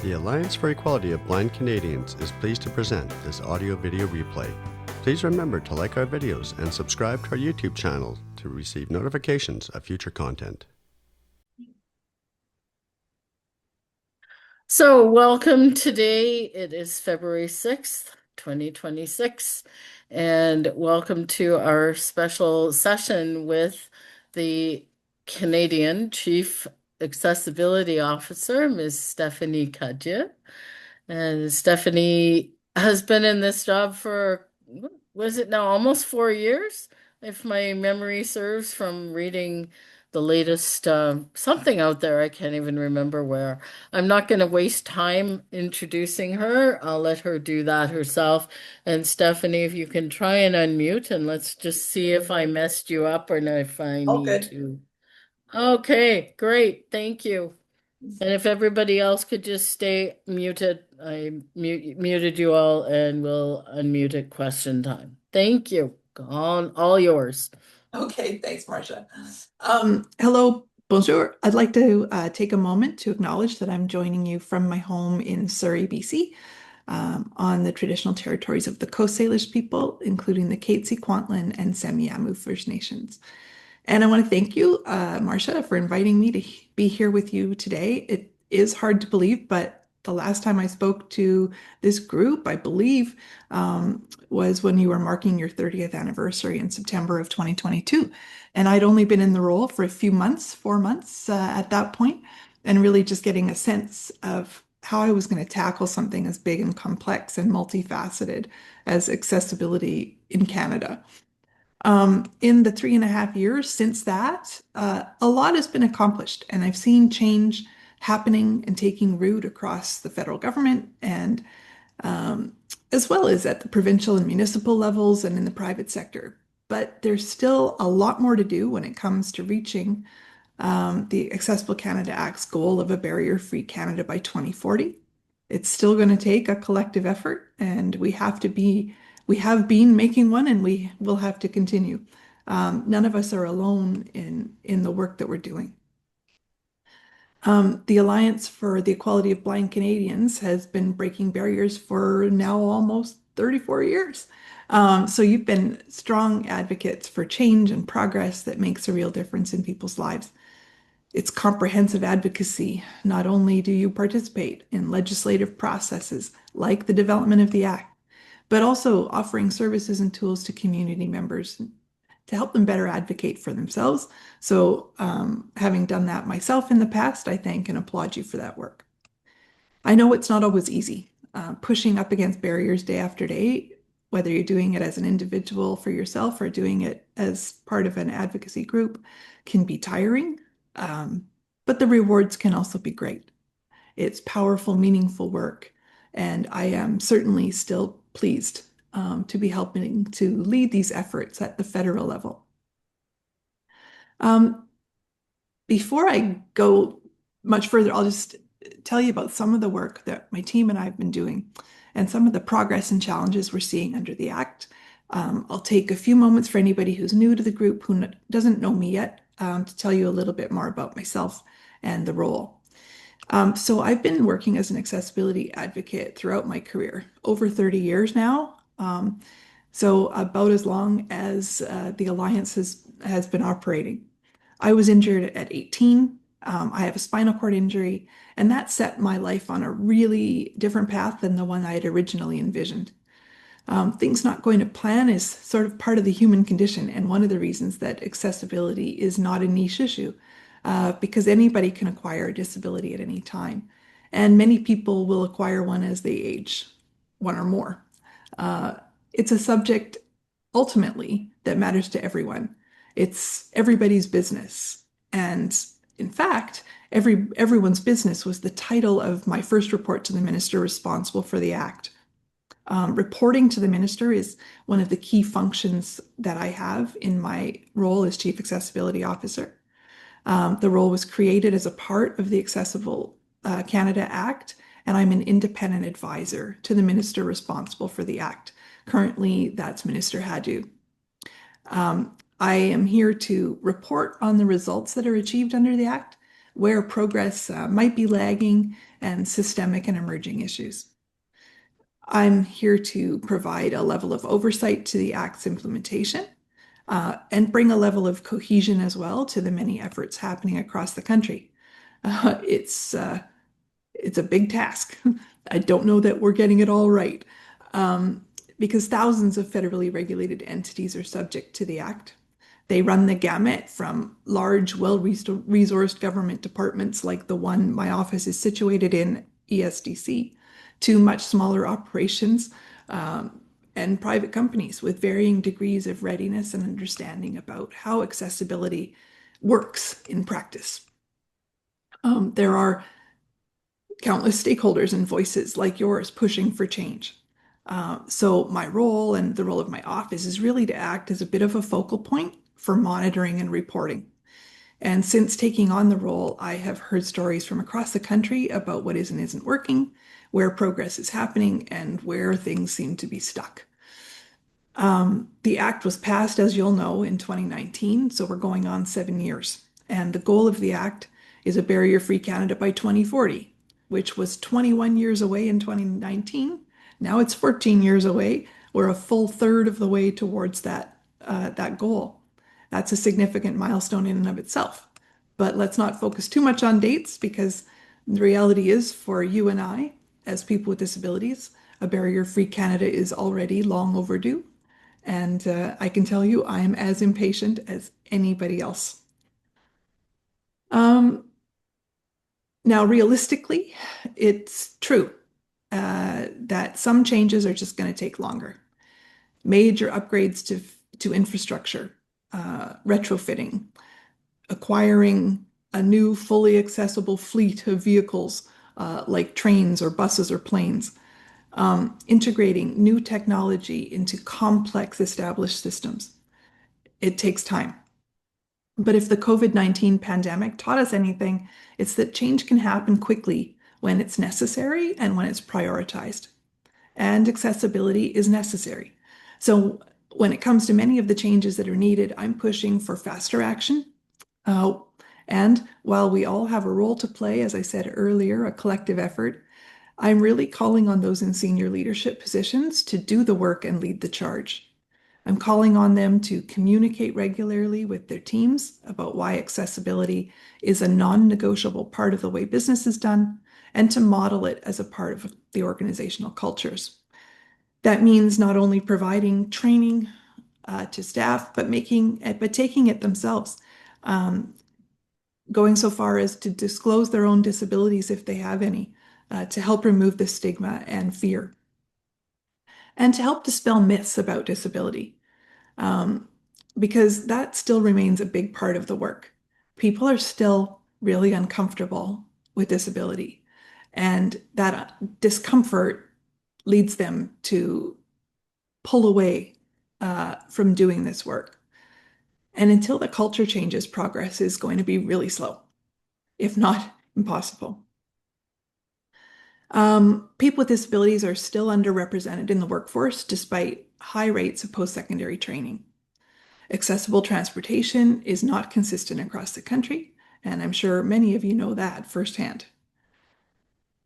The Alliance for Equality of Blind Canadians is pleased to present this audio-video replay. Please remember to like our videos and subscribe to our YouTube channel to receive notifications of future content. So, welcome today. It is February 6th, 2026, and welcome to our special session with the Canadian Chief Accessibility Officer, Ms. Stephanie Cadieux. And Stephanie has been in this job for, was it now almost 4 years? If my memory serves from reading the latest something out there, I can't even remember where. I'm not going to waste time introducing her. I'll let her do that herself. And Stephanie, if you can try and unmute and let's just see if I messed you up or if I All need good. to. Okay, great. Thank you. And if everybody else could just stay muted, I muted you all and we'll unmute at question time. Thank you. All yours. Okay, thanks, Marcia. Hello, bonjour. I'd like to take a moment to acknowledge that I'm joining you from my home in Surrey, BC, on the traditional territories of the Coast Salish people, including the Katzie, Kwantlen, and Semiahmoo First Nations. And I want to thank you, Marcia, for inviting me to be here with you today. It is hard to believe, but the last time I spoke to this group, I believe, was when you were marking your 30th anniversary in September of 2022. And I'd only been in the role for a few months, 4 months at that point, and really just getting a sense of how I was going to tackle something as big and complex and multifaceted as accessibility in Canada. In the 3.5 years since that, a lot has been accomplished, and I've seen change happening and taking root across the federal government and as well as at the provincial and municipal levels and in the private sector. But there's still a lot more to do when it comes to reaching the Accessible Canada Act's goal of a barrier-free Canada by 2040. It's still going to take a collective effort, and we have been making one, and we will have to continue. None of us are alone in the work that we're doing. The Alliance for the Equality of Blind Canadians has been breaking barriers for now almost 34 years. So you've been strong advocates for change and progress that makes a real difference in people's lives. It's comprehensive advocacy. Not only do you participate in legislative processes like the development of the Act, but also offering services and tools to community members to help them better advocate for themselves. So, having done that myself in the past, I thank and applaud you for that work. I know it's not always easy. Pushing up against barriers day after day, whether you're doing it as an individual for yourself or doing it as part of an advocacy group, can be tiring, but the rewards can also be great. It's powerful, meaningful work, and I am certainly still pleased to be helping to lead these efforts at the federal level. Before I go much further, I'll just tell you about some of the work that my team and I have been doing and some of the progress and challenges we're seeing under the Act. I'll take a few moments for anybody who's new to the group who doesn't know me yet to tell you a little bit more about myself and the role. So I've been working as an accessibility advocate throughout my career, over 30 years now. So about as long as the Alliance has been operating. I was injured at 18. I have a spinal cord injury, and that set my life on a really different path than the one I had originally envisioned. Things not going to plan is sort of part of the human condition, and one of the reasons that accessibility is not a niche issue, because anybody can acquire a disability at any time, and many people will acquire one as they age, one or more. It's a subject ultimately that matters to everyone. It's everybody's business. And in fact, everyone's business was the title of my first report to the minister responsible for the Act. Reporting to the minister is one of the key functions that I have in my role as Chief Accessibility Officer. The role was created as a part of the Accessible Canada Act, and I'm an independent advisor to the minister responsible for the Act. Currently, that's Minister Cadieux. I am here to report on the results that are achieved under the Act, where progress might be lagging, and systemic and emerging issues. I'm here to provide a level of oversight to the Act's implementation and bring a level of cohesion as well to the many efforts happening across the country. It's a big task. I don't know that we're getting it all right because thousands of federally regulated entities are subject to the Act. They run the gamut from large, well-resourced government departments like the one my office is situated in, ESDC, to much smaller operations and private companies with varying degrees of readiness and understanding about how accessibility works in practice. There are countless stakeholders and voices like yours pushing for change. So my role and the role of my office is really to act as a bit of a focal point for monitoring and reporting. And since taking on the role, I have heard stories from across the country about what is and isn't working, where progress is happening, and where things seem to be stuck. The Act was passed, as you'll know, in 2019, so we're going on 7 years. And the goal of the Act is a barrier-free Canada by 2040, which was 21 years away in 2019. Now it's 14 years away. We're a full third of the way towards that goal. That's a significant milestone in and of itself. But let's not focus too much on dates because the reality is for you and I, as people with disabilities, a barrier-free Canada is already long overdue. And I can tell you I am as impatient as anybody else. Now, realistically, it's true that some changes are just going to take longer. Major upgrades to infrastructure, retrofitting, acquiring a new fully accessible fleet of vehicles like trains or buses or planes, integrating new technology into complex established systems. It takes time. But if the COVID-19 pandemic taught us anything, it's that change can happen quickly when it's necessary and when it's prioritized. And accessibility is necessary. So when it comes to many of the changes that are needed, I'm pushing for faster action. And while we all have a role to play, as I said earlier, a collective effort, I'm really calling on those in senior leadership positions to do the work and lead the charge. I'm calling on them to communicate regularly with their teams about why accessibility is a non-negotiable part of the way business is done and to model it as a part of the organizational cultures. That means not only providing training to staff, but taking it themselves, going so far as to disclose their own disabilities if they have any, to help remove the stigma and fear, and to help dispel myths about disability, because that still remains a big part of the work. People are still really uncomfortable with disability, and that discomfort leads them to pull away from doing this work. And until the culture changes, progress is going to be really slow, if not impossible. People with disabilities are still underrepresented in the workforce despite high rates of post-secondary training. Accessible transportation is not consistent across the country, and I'm sure many of you know that firsthand.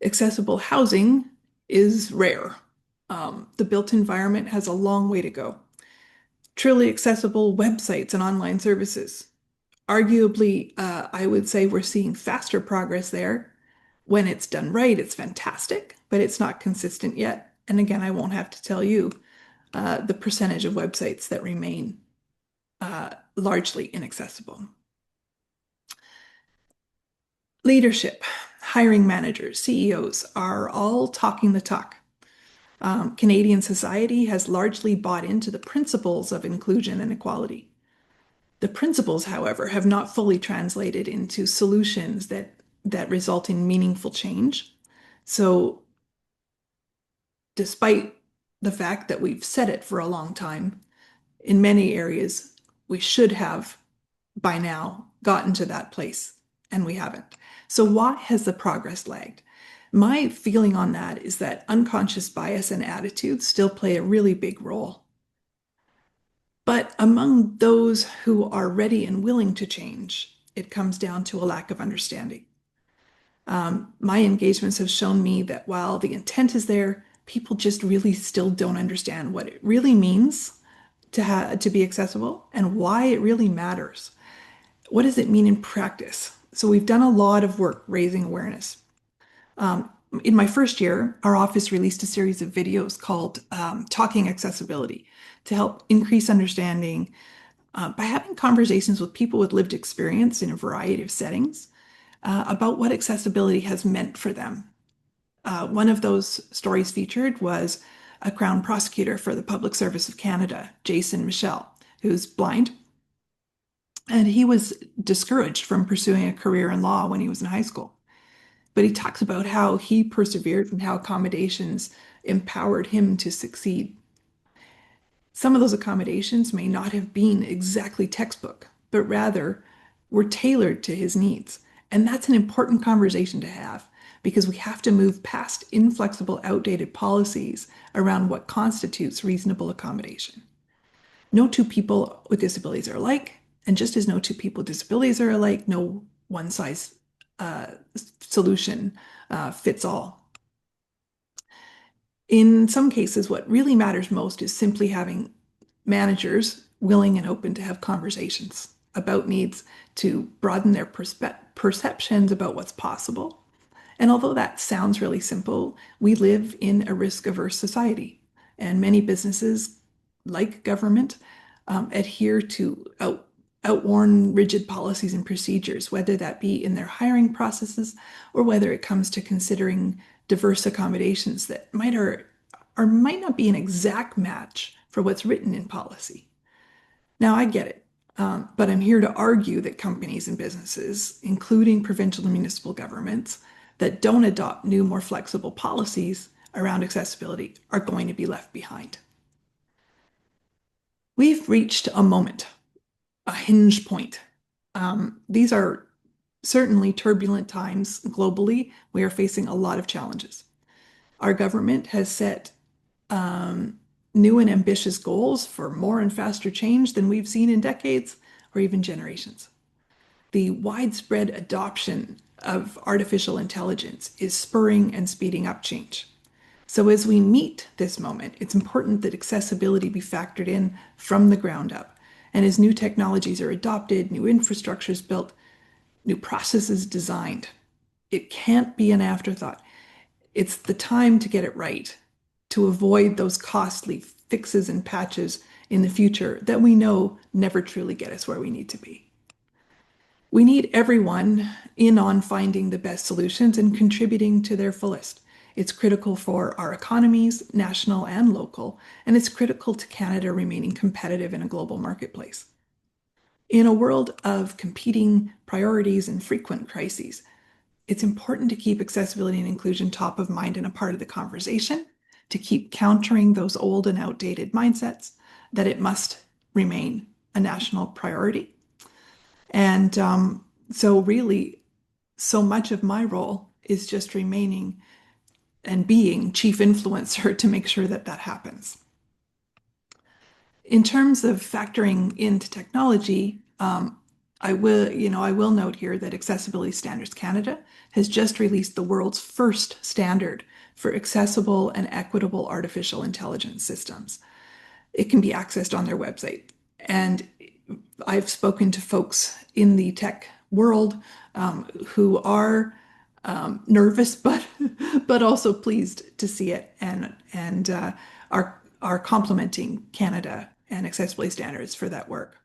Accessible housing is rare. The built environment has a long way to go. Truly accessible websites and online services. Arguably, I would say we're seeing faster progress there. When it's done right, it's fantastic, but it's not consistent yet. And again, I won't have to tell you the percentage of websites that remain largely inaccessible. Leadership, hiring managers, CEOs are all talking the talk. Canadian society has largely bought into the principles of inclusion and equality. The principles, however, have not fully translated into solutions that result in meaningful change. So despite the fact that we've said it for a long time, in many areas, we should have by now gotten to that place, and we haven't. So why has the progress lagged? My feeling on that is that unconscious bias and attitudes still play a really big role. But among those who are ready and willing to change, it comes down to a lack of understanding. My engagements have shown me that while the intent is there, people just really still don't understand what it really means to be accessible and why it really matters. What does it mean in practice? So we've done a lot of work raising awareness. In my first year, our office released a series of videos called Talking Accessibility to help increase understanding by having conversations with people with lived experience in a variety of settings about what accessibility has meant for them. One of those stories featured was a Crown prosecutor for the Public Service of Canada, Jason Michel, who's blind. And he was discouraged from pursuing a career in law when he was in high school. But he talks about how he persevered and how accommodations empowered him to succeed. Some of those accommodations may not have been exactly textbook, but rather were tailored to his needs. And that's an important conversation to have because we have to move past inflexible, outdated policies around what constitutes reasonable accommodation. No two people with disabilities are alike, and just as no two people with disabilities are alike, no one size solution fits all. In some cases, what really matters most is simply having managers willing and open to have conversations about needs to broaden their perceptions about what's possible. And although that sounds really simple, we live in a risk-averse society, and many businesses, like government, adhere to outworn rigid policies and procedures, whether that be in their hiring processes or whether it comes to considering diverse accommodations that might or might not be an exact match for what's written in policy. Now, I get it, but I'm here to argue that companies and businesses, including provincial and municipal governments, that don't adopt new, more flexible policies around accessibility are going to be left behind. We've reached a moment, a hinge point. These are certainly turbulent times globally. We are facing a lot of challenges. Our government has set new and ambitious goals for more and faster change than we've seen in decades or even generations. The widespread adoption of artificial intelligence is spurring and speeding up change. So as we meet this moment, it's important that accessibility be factored in from the ground up. And as new technologies are adopted, new infrastructures built, new processes designed, it can't be an afterthought. It's the time to get it right, to avoid those costly fixes and patches in the future that we know never truly get us where we need to be. We need everyone in on finding the best solutions and contributing to their fullest. It's critical for our economies, national and local, and it's critical to Canada remaining competitive in a global marketplace. In a world of competing priorities and frequent crises, it's important to keep accessibility and inclusion top of mind and a part of the conversation, to keep countering those old and outdated mindsets that it must remain a national priority. And so really, so much of my role is just remaining and being chief influencer to make sure that that happens. In terms of factoring into technology, I will note here that Accessibility Standards Canada has just released the world's first standard for accessible and equitable artificial intelligence systems. It can be accessed on their website. And I've spoken to folks in the tech world who are nervous, but also pleased to see it and are complimenting Canada and accessibility standards for that work.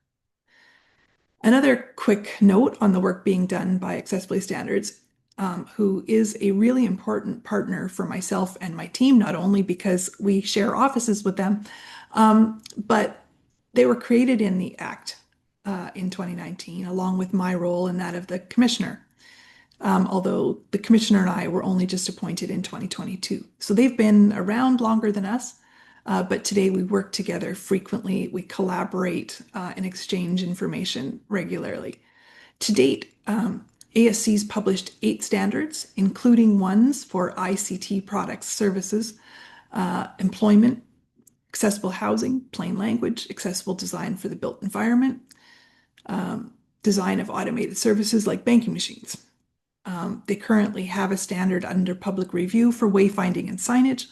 Another quick note on the work being done by Accessibility Standards, who is a really important partner for myself and my team, not only because we share offices with them, but they were created in the Act in 2019, along with my role and that of the Commissioner. Although the Commissioner and I were only just appointed in 2022. So they've been around longer than us, but today we work together frequently. We collaborate and exchange information regularly. To date, ASC's published 8 standards, including ones for ICT products, services, employment, accessible housing, plain language, accessible design for the built environment, design of automated services like banking machines. They currently have a standard under public review for wayfinding and signage,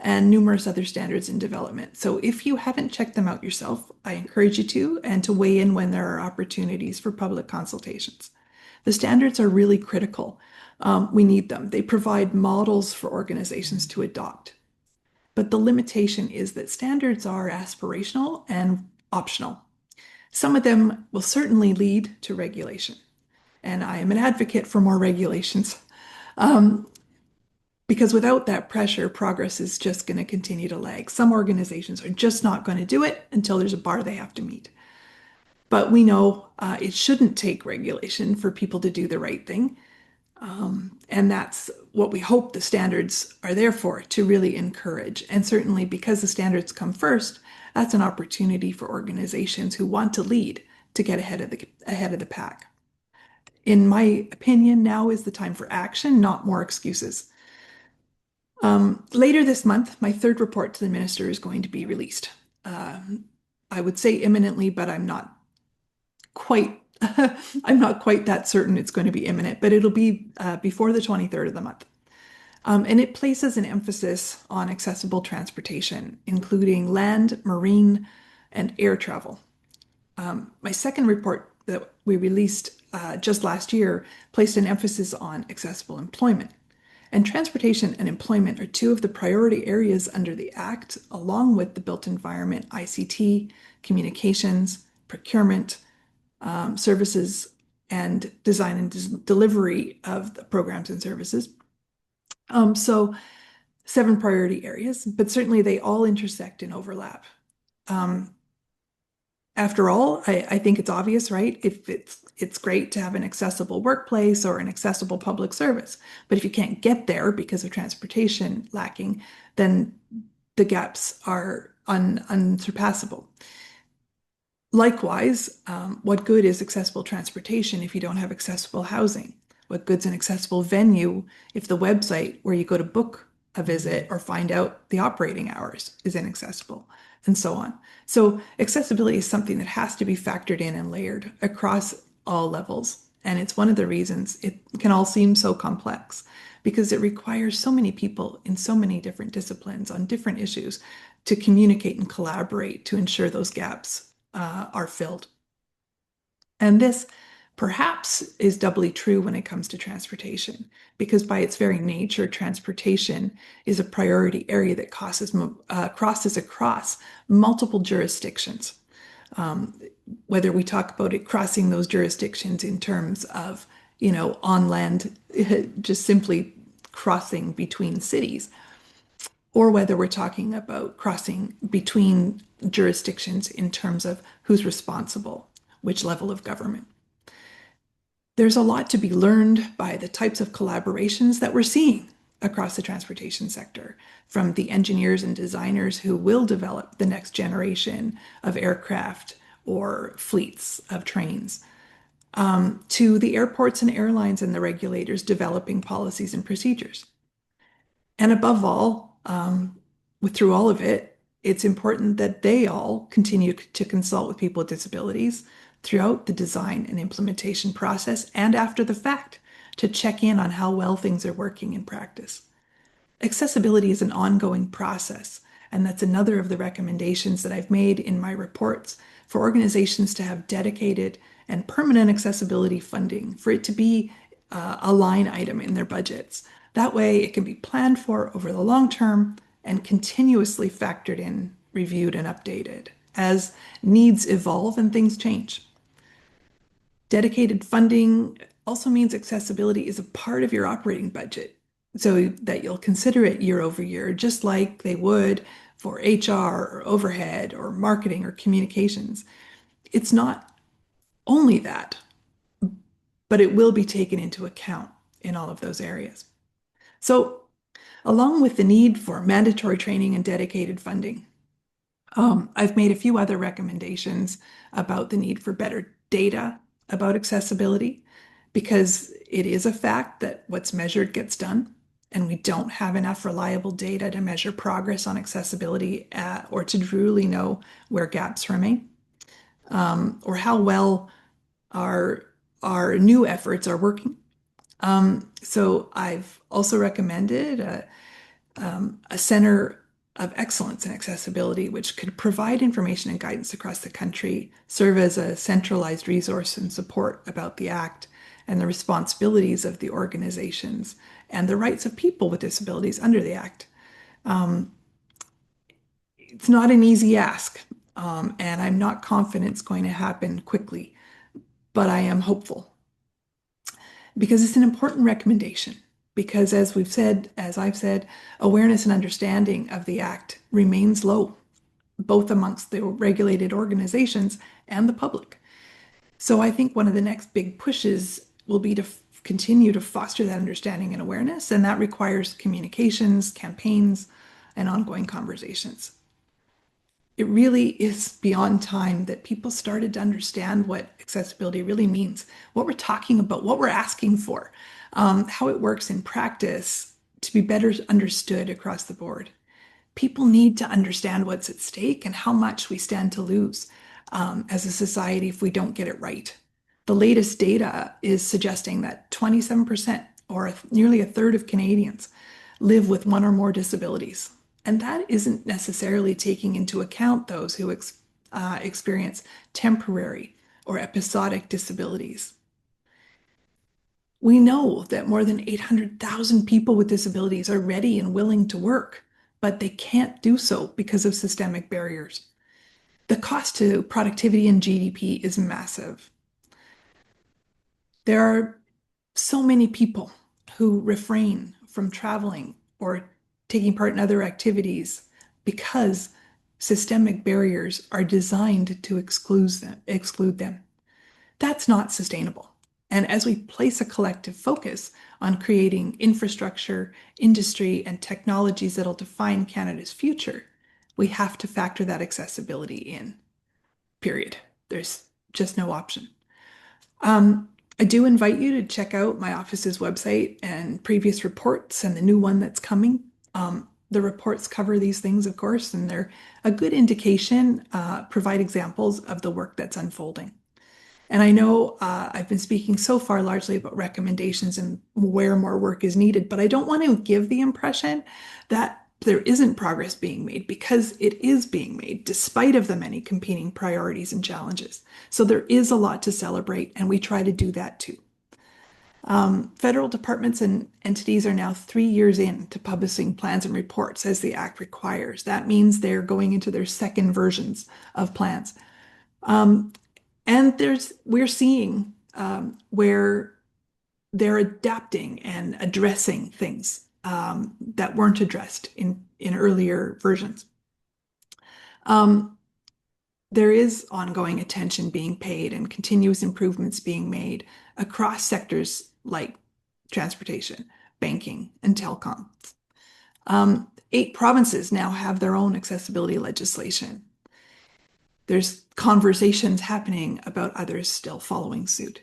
and numerous other standards in development. So if you haven't checked them out yourself, I encourage you to, and to weigh in when there are opportunities for public consultations. The standards are really critical. We need them. They provide models for organizations to adopt. But the limitation is that standards are aspirational and optional. Some of them will certainly lead to regulation. And I am an advocate for more regulations. Because without that pressure, progress is just going to continue to lag. Some organizations are just not going to do it until there's a bar they have to meet. But we know it shouldn't take regulation for people to do the right thing. And that's what we hope the standards are there for, to really encourage. And certainly because the standards come first, that's an opportunity for organizations who want to lead to get ahead of the pack. In my opinion, now is the time for action, not more excuses. Later this month, my third report to the minister is going to be released. I would say imminently, but I'm not quite that certain it's going to be imminent, but it'll be before the 23rd of the month. And it places an emphasis on accessible transportation, including land, marine, and air travel. My second report that we released just last year placed an emphasis on accessible employment. And transportation and employment are two of the priority areas under the Act, along with the built environment, ICT, communications, procurement, services, and design and delivery of the programs and services. So 7 priority areas, but certainly they all intersect and overlap. After all, I think it's obvious, right? If it's great to have an accessible workplace or an accessible public service, but if you can't get there because of transportation lacking, then the gaps are unsurpassable. Likewise, what good is accessible transportation if you don't have accessible housing? What good's an accessible venue if the website where you go to book a visit or find out the operating hours is inaccessible, and so on? So accessibility is something that has to be factored in and layered across all levels. And it's one of the reasons it can all seem so complex, because it requires so many people in so many different disciplines on different issues to communicate and collaborate to ensure those gaps are filled. And this perhaps is doubly true when it comes to transportation, because by its very nature, transportation is a priority area that crosses across multiple jurisdictions. Whether we talk about it crossing those jurisdictions in terms of, on land, just simply crossing between cities, or whether we're talking about crossing between jurisdictions in terms of who's responsible, which level of government. There's a lot to be learned by the types of collaborations that we're seeing across the transportation sector, from the engineers and designers who will develop the next generation of aircraft or fleets of trains, to the airports and airlines and the regulators developing policies and procedures. And above all, through all of it, it's important that they all continue to consult with people with disabilities throughout the design and implementation process and after the fact to check in on how well things are working in practice. Accessibility is an ongoing process, and that's another of the recommendations that I've made in my reports for organizations to have dedicated and permanent accessibility funding, for it to be a line item in their budgets. That way it can be planned for over the long term and continuously factored in, reviewed, and updated as needs evolve and things change. Dedicated funding also means accessibility is a part of your operating budget, so that you'll consider it year over year, just like they would for HR or overhead or marketing or communications. It's not only that, but it will be taken into account in all of those areas. So, along with the need for mandatory training and dedicated funding, I've made a few other recommendations about the need for better data about accessibility, because it is a fact that what's measured gets done, and we don't have enough reliable data to measure progress on accessibility or to truly know where gaps remain, or how well our new efforts are working. So I've also recommended a center of excellence in accessibility, which could provide information and guidance across the country, serve as a centralized resource and support about the Act and the responsibilities of the organizations and the rights of people with disabilities under the Act. It's not an easy ask, and I'm not confident it's going to happen quickly, but I am hopeful because it's an important recommendation. Because as I've said, awareness and understanding of the Act remains low, both amongst the regulated organizations and the public. So I think one of the next big pushes will be to continue to foster that understanding and awareness, and that requires communications, campaigns, and ongoing conversations. It really is beyond time that people started to understand what accessibility really means, what we're talking about, what we're asking for, how it works in practice to be better understood across the board. People need to understand what's at stake and how much we stand to lose as a society if we don't get it right. The latest data is suggesting that 27%, or nearly a third of Canadians, live with one or more disabilities. And that isn't necessarily taking into account those who experience temporary or episodic disabilities. We know that more than 800,000 people with disabilities are ready and willing to work, but they can't do so because of systemic barriers. The cost to productivity and GDP is massive. There are so many people who refrain from traveling or taking part in other activities because systemic barriers are designed to exclude them. That's not sustainable. And as we place a collective focus on creating infrastructure, industry, and technologies that'll define Canada's future, we have to factor that accessibility in, period. There's just no option. I do invite you to check out my office's website and previous reports and the new one that's coming. The reports cover these things, of course, and they're a good indication, provide examples of the work that's unfolding. And I know I've been speaking so far largely about recommendations and where more work is needed, but I don't want to give the impression that there isn't progress being made, because it is being made despite of the many competing priorities and challenges. So there is a lot to celebrate, and we try to do that too. Federal departments and entities are now 3 years into publishing plans and reports as the Act requires. That means they're going into their second versions of plans. And we're seeing where they're adapting and addressing things that weren't addressed in earlier versions. There is ongoing attention being paid and continuous improvements being made across sectors like transportation, banking, and telecom. 8 provinces now have their own accessibility legislation. There's conversations happening about others still following suit.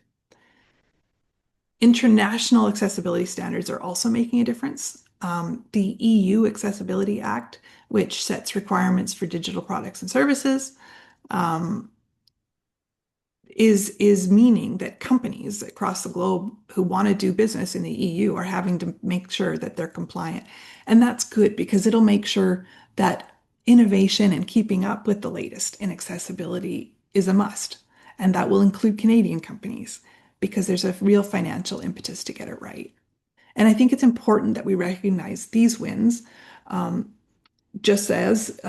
International accessibility standards are also making a difference. The EU Accessibility Act, which sets requirements for digital products and services, is meaning that companies across the globe who want to do business in the EU are having to make sure that they're compliant. And that's good, because it'll make sure that innovation and keeping up with the latest in accessibility is a must. And that will include Canadian companies, because there's a real financial impetus to get it right. And I think it's important that we recognize these wins, just as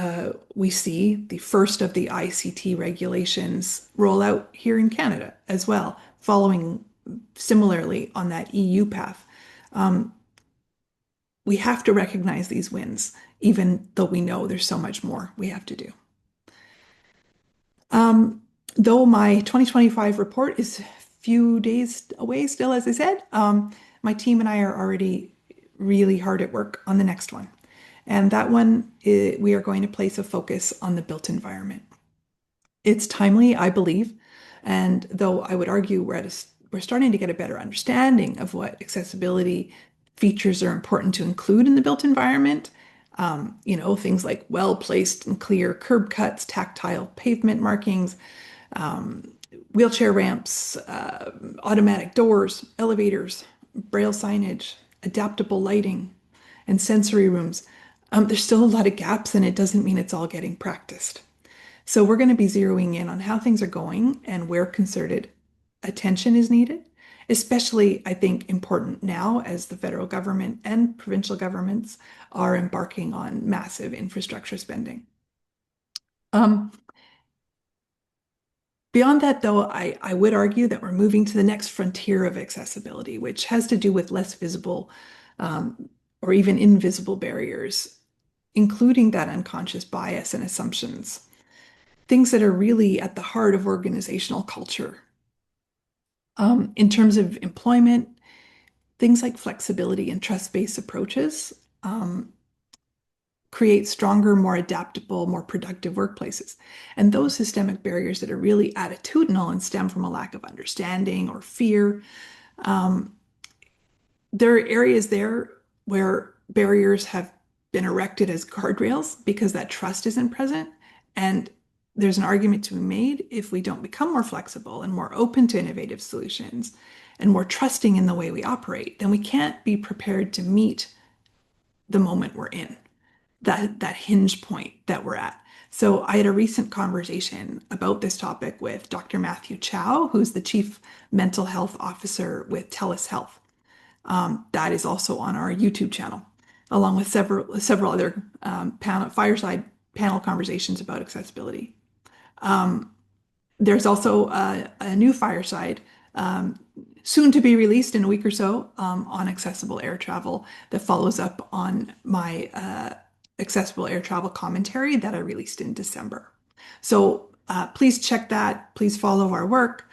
we see the first of the ICT regulations roll out here in Canada as well, following similarly on that EU path. We have to recognize these wins, even though we know there's so much more we have to do. Though my 2025 report is a few days away still, as I said, my team and I are already really hard at work on the next one. And that one, we are going to place a focus on the built environment. It's timely, I believe, and though I would argue we're starting to get a better understanding of what accessibility features are important to include in the built environment. Things like well-placed and clear curb cuts, tactile pavement markings, wheelchair ramps, automatic doors, elevators, braille signage, adaptable lighting, and sensory rooms. There's still a lot of gaps, and it doesn't mean it's all getting practiced. So we're going to be zeroing in on how things are going and where concerted attention is needed, especially, I think, important now as the federal government and provincial governments are embarking on massive infrastructure spending. Um, Beyond that, though, I would argue that we're moving to the next frontier of accessibility, which has to do with less visible or even invisible barriers, including that unconscious bias and assumptions, things that are really at the heart of organizational culture. In terms of employment, things like flexibility and trust-based approaches create stronger, more adaptable, more productive workplaces. And those systemic barriers that are really attitudinal and stem from a lack of understanding or fear, um, there are areas there where barriers have been erected as guardrails because that trust isn't present. And there's an argument to be made if we don't become more flexible and more open to innovative solutions and more trusting in the way we operate, then we can't be prepared to meet the moment we're in, that hinge point that we're at. So I had a recent conversation about this topic with Dr. Matthew Chow, who's the Chief Mental Health Officer with TELUS Health. That is also on our YouTube channel, along with several other fireside panel conversations about accessibility. There's also a new fireside soon to be released in a week or so on accessible air travel that follows up on my accessible air travel commentary that I released in December. So please check that. Please follow our work.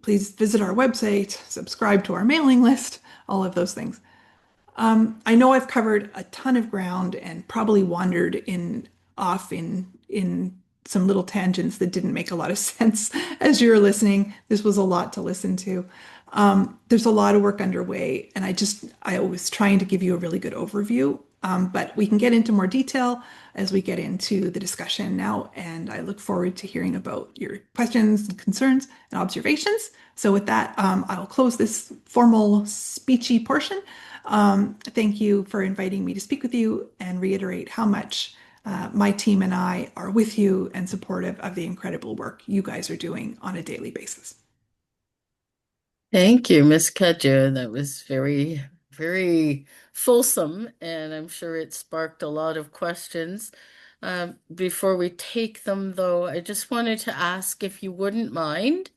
Please visit our website, subscribe to our mailing list, all of those things. I know I've covered a ton of ground and probably wandered off in some little tangents that didn't make a lot of sense as you were listening. This was a lot to listen to. There's a lot of work underway, and I was trying to give you a really good overview. But we can get into more detail as we get into the discussion now, and I look forward to hearing about your questions and concerns and observations. So with that, I will close this formal speechy portion. Thank you for inviting me to speak with you and reiterate how much my team and I are with you and supportive of the incredible work you guys are doing on a daily basis. Thank you, Miss Cadieux. That was very, very fulsome, and I'm sure it sparked a lot of questions. Before we take them, though, I just wanted to ask if you wouldn't mind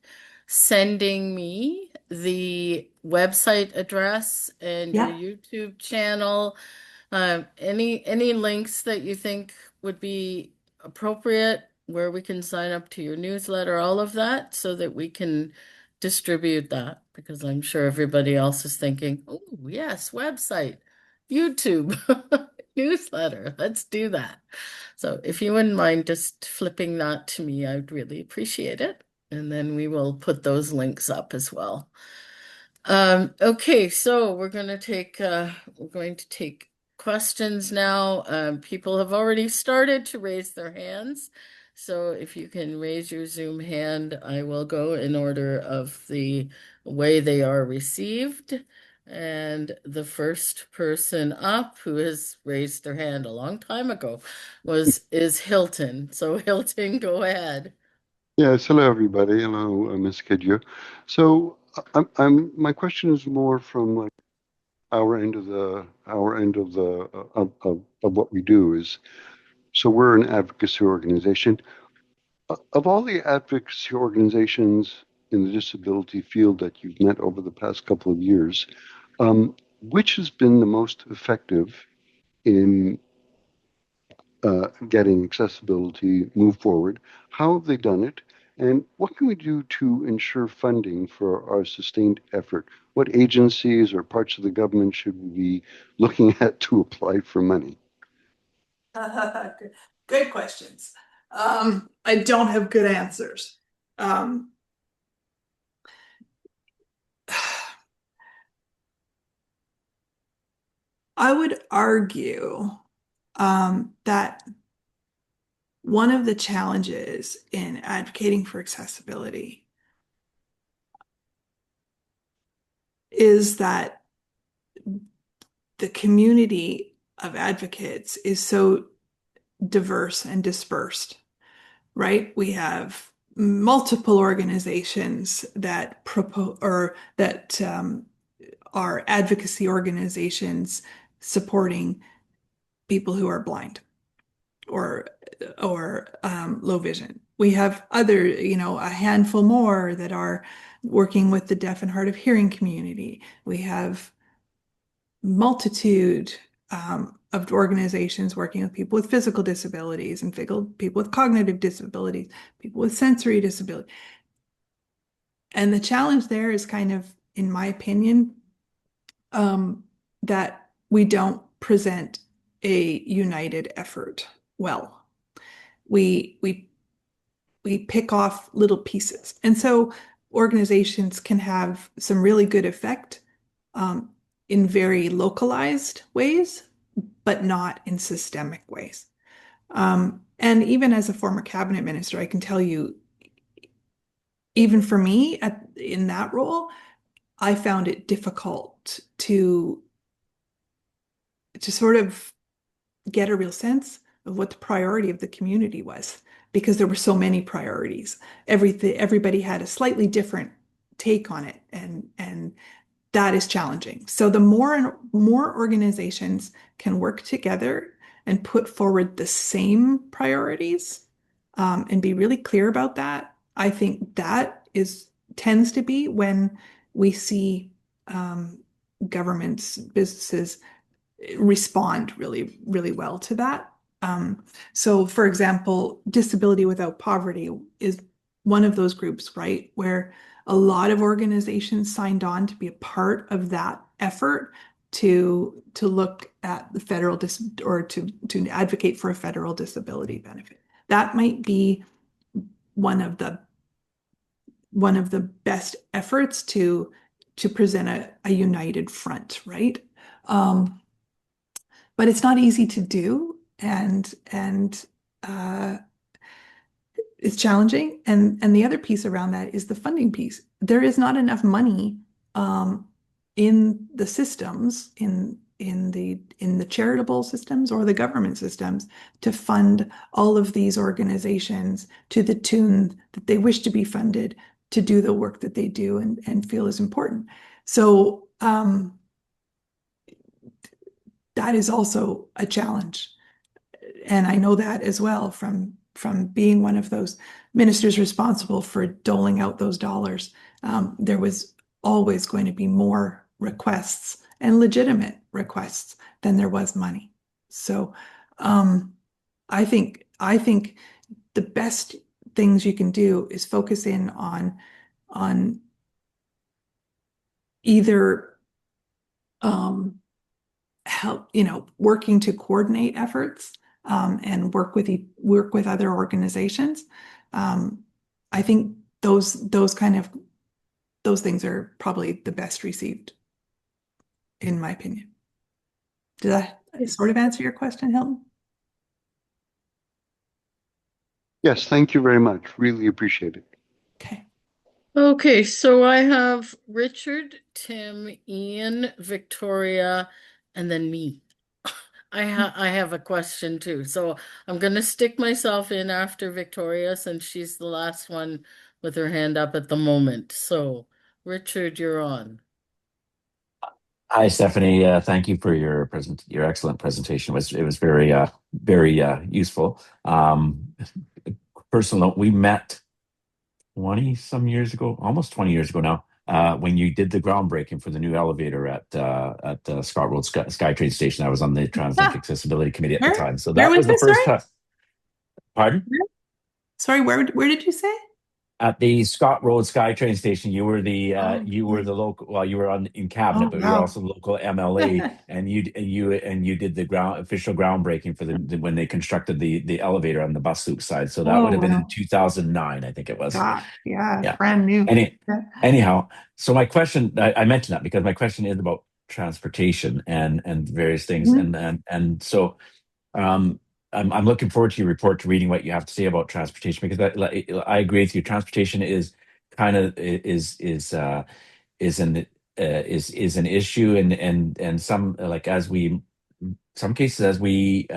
sending me the website address and your Yeah. YouTube channel. Any links that you think would be appropriate where we can sign up to your newsletter, all of that, so that we can distribute that, because I'm sure everybody else is thinking, oh, yes, website, YouTube, newsletter, let's do that. So if you wouldn't mind just flipping that to me, I'd really appreciate it. And then we will put those links up as well. Okay, so we're going to take questions now. People have already started to raise their hands. So if you can raise your Zoom hand, I will go in order of the way they are received. And the first person up who has raised their hand a long time ago is Hilton. So Hilton, go ahead. Yes, hello everybody. Hello, Ms. Cadieux. So, my question is more from like our end of what we do is. So we're an advocacy organization. Of all the advocacy organizations in the disability field that you've met over the past couple of years, which has been the most effective in getting accessibility move forward? How have they done it? And what can we do to ensure funding for our sustained effort? What agencies or parts of the government should we be looking at to apply for money? Good questions. I don't have good answers. Um, I would argue that one of the challenges in advocating for accessibility is that the community of advocates is so diverse and dispersed, right? We have multiple organizations that propose or that are advocacy organizations supporting people who are blind or low vision. We have other, a handful more that are working with the deaf and hard of hearing community. We have multitude of organizations working with people with physical disabilities and people with cognitive disabilities, people with sensory disability. And the challenge there is kind of, in my opinion, that we don't present a united effort well. We pick off little pieces. And so organizations can have some really good effect in very localized ways, but not in systemic ways. And even as a former cabinet minister, I can tell you, even for me in that role, I found it difficult to sort of get a real sense of what the priority of the community was, because there were so many priorities. Everybody had a slightly different take on it, and that is challenging. So the more and more organizations can work together and put forward the same priorities, and be really clear about that, I think that tends to be when we see governments, businesses respond really, really well to that. So, for example, Disability Without Poverty is one of those groups, right, where a lot of organizations signed on to be a part of that effort to look at the federal or to advocate for a federal disability benefit. That might be one of the best efforts to present a united front, right? But it's not easy to do, and it's challenging. And the other piece around that is the funding piece. There is not enough money in the systems, in the charitable systems or the government systems, to fund all of these organizations to the tune that they wish to be funded to do the work that they do and feel is important. So that is also a challenge. And I know that as well from being one of those ministers responsible for doling out those dollars. There was always going to be more requests, and legitimate requests, than there was money. So I think the best things you can do is focus in on either help, working to coordinate efforts and work with other organizations. I think those things are probably the best received, in my opinion. Did that sort of answer your question, Hilton? Yes, thank you very much. Really appreciate it. Okay. Okay, so I have Richard, Tim, Ian, Victoria, and then me. I have a question too. So I'm going to stick myself in after Victoria, since she's the last one with her hand up at the moment. So Richard, you're on. Hi, Stephanie. Thank you for your excellent presentation. It was very useful. Personal note: we met 20 some years ago, almost 20 years ago now, when you did the groundbreaking for the new elevator at Scott Road SkyTrain Station. I was on the Translink Accessibility Committee at the time, so that was the first time. Pardon? Sorry, where did you say? At the Scott Road SkyTrain Station, you were the local. Well, you were in cabinet, but you were also the local MLA, and you did the official groundbreaking for when they constructed the elevator on the bus loop side. So that would have been in 2009, I think it was. Yeah, brand new. Anyhow, so my question, I mentioned that because my question is about transportation and various things, and so. I'm looking forward to your report, to reading what you have to say about transportation, because I agree with you. Transportation is kind of is an is an issue, and some like some cases as we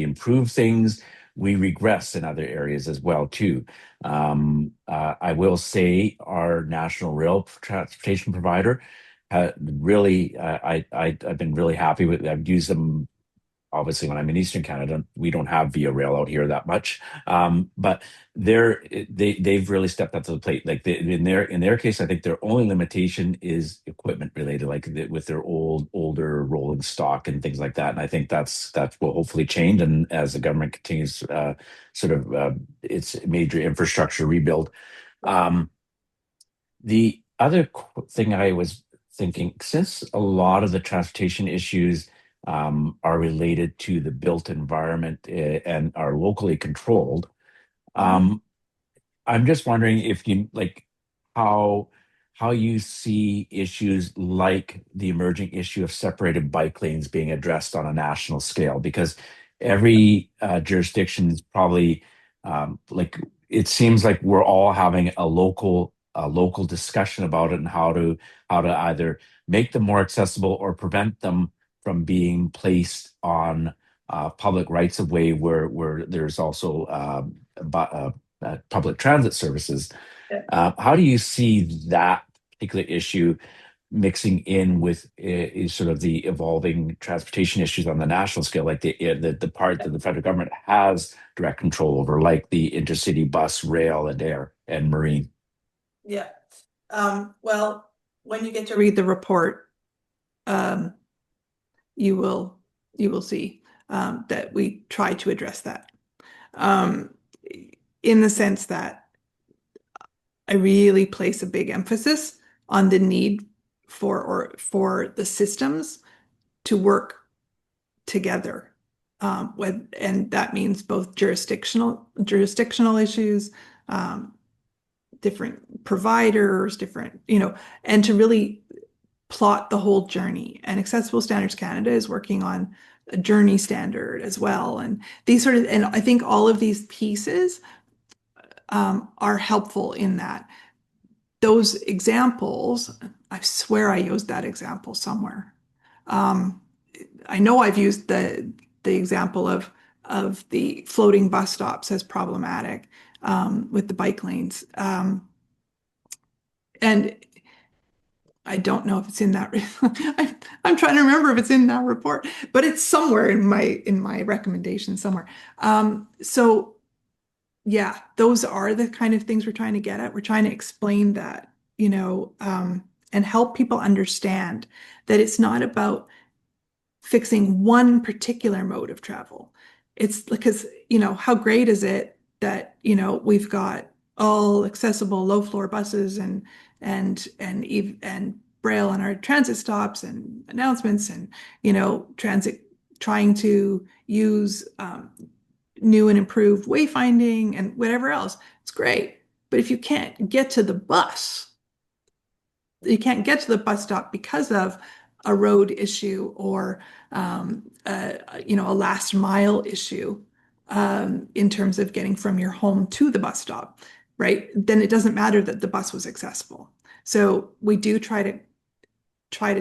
improve things, we regress in other areas as well too. I will say our national rail transportation provider really I've been really happy with. I've used them. Obviously, when I'm in Eastern Canada, we don't have Via Rail out here that much. But they've really stepped up to the plate. Like in their case, I think their only limitation is equipment related, like with their older rolling stock and things like that. And I think that will hopefully change. And as the government continues its major infrastructure rebuild. The other thing I was thinking, since a lot of the transportation issues are related to the built environment and are locally controlled, um, I'm just wondering if you like how how you see issues like the emerging issue of separated bike lanes being addressed on a national scale, because every jurisdiction is probably like it seems like we're all having a local discussion about it and how to either make them more accessible or prevent them from being placed on public rights of way where there's also public transit services. How do you see that particular issue mixing in with sort of the evolving transportation issues on the national scale, like the part that the federal government has direct control over, like the intercity bus, rail, and air and marine? Yeah. Well, when you get to read the report, you will see that we try to address that. In the sense that I really place a big emphasis on the need for the systems to work together. And that means both jurisdictional issues, different providers, different, and to really plot the whole journey. And Accessible Standards Canada is working on a journey standard as well. And and I think all of these pieces are helpful in that. Those examples, I swear I used that example somewhere. I know I've used the example of the floating bus stops as problematic with the bike lanes. And I don't know if it's in that. I'm trying to remember if it's in that report, but it's somewhere in my recommendation somewhere. So yeah, those are the kind of things we're trying to get at. We're trying to explain that, and help people understand that it's not about fixing one particular mode of travel. It's because, how great is it that, we've got all accessible low floor buses and braille on our transit stops and announcements and, transit trying to use new and improved wayfinding and whatever else. It's great. But if you can't get to the bus, you can't get to the bus stop because of a road issue or a last mile issue in terms of getting from your home to the bus stop, right? Then it doesn't matter that the bus was accessible. So we do try to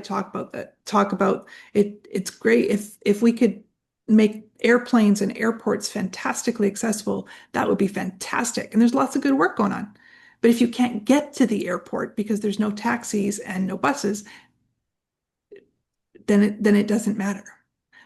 talk about that. Talk about it. It's great if we could make airplanes and airports fantastically accessible. That would be fantastic. And there's lots of good work going on. But if you can't get to the airport because there's no taxis and no buses, then it doesn't matter.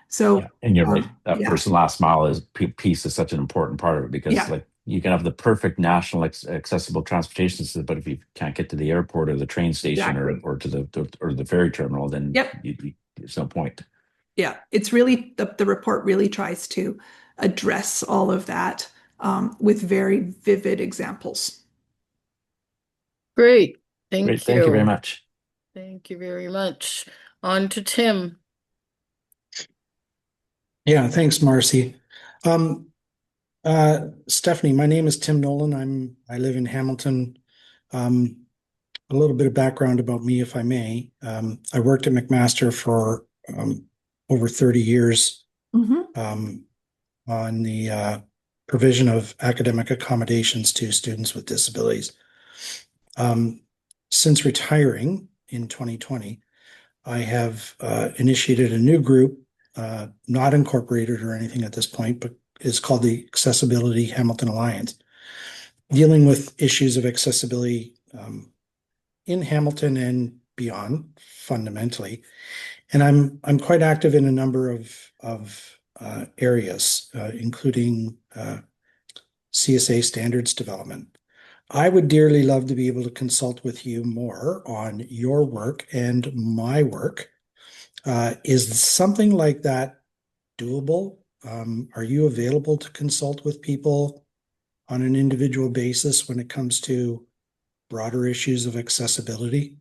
So yeah, and you're right. That yeah. person last mile piece is such an important part of it, because like you can have the perfect national accessible transportation system, but if you can't get to the airport or the train station or to the ferry terminal, then there's no point. Yeah, it's really the report really tries to address all of that with very vivid examples. Great. Thank you. Thank you very much. Thank you very much. On to Tim. Yeah, thanks, Marcy. Stephanie, my name is Tim Nolan. I live in Hamilton. A little bit of background about me, if I may. I worked at McMaster for over 30 years on the provision of academic accommodations to students with disabilities. Since retiring, in 2020, I have initiated a new group, not incorporated or anything at this point, but is called the Accessibility Hamilton Alliance, dealing with issues of accessibility in Hamilton and beyond, fundamentally. And I'm quite active in a number of areas, including CSA standards development. I would dearly love to be able to consult with you more on your work and my work. Is something like that doable? Are you available to consult with people on an individual basis when it comes to broader issues of accessibility?